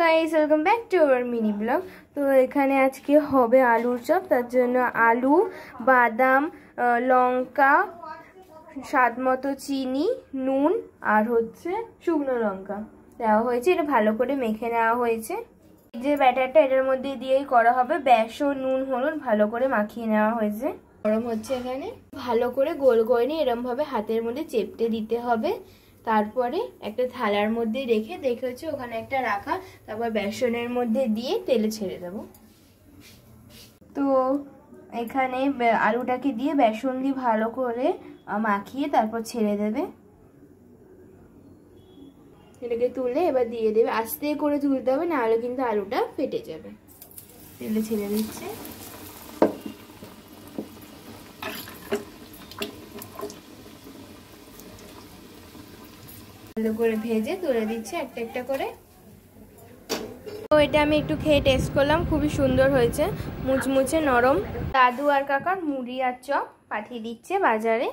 Guys welcome back to our mini blog. तो এখানে আজকে হবে আলুর চপ। তার জন্য আলু, বাদাম, লঙ্কা, স্বাদ মতো চিনি, নুন আর হচ্ছে শুকনো লঙ্কা দেওয়া হয়েছে। এটা ভালো করে মেখে নেওয়া হয়েছে। এই যে ব্যাটারটা এটার মধ্যে দিয়েই করা হবে। বেসন, নুন, হলুদ ভালো করে মাখিয়ে নেওয়া হয়েছে। গরম হচ্ছে এখানে। ভালো করে গোল করে নিয়ে এরকম ভাবে হাতের মধ্যে চেপটে দিতে হবে। তারপরে একটা থালার মধ্যে রেখে দেখেছি ওখানে একটা রাখা, তারপর বেসনের মধ্যে দিয়ে তেলে ছেড়ে দেব। তো এখানে আলুটাকে দিয়ে বেসন দিয়ে ভালো করে মাখিয়ে তারপর ছেড়ে দেবে। এটাকে তুলে এবার দিয়ে দেবে। আস্তে করে তুলতে হবে, নাহলে কিন্তু আলুটা ফেটে যাবে। তেলে ছেড়ে দিচ্ছে। ভালো করে ভেজে তুলে দিচ্ছে একটা একটা করে। তো এটা আমি একটু খেয়ে টেস্ট করলাম, খুবই সুন্দর হয়েছে, মুচমুচে নরম। দাদু আর কাকার মুড়ি আর চপ পাঠিয়ে দিচ্ছে বাজারে।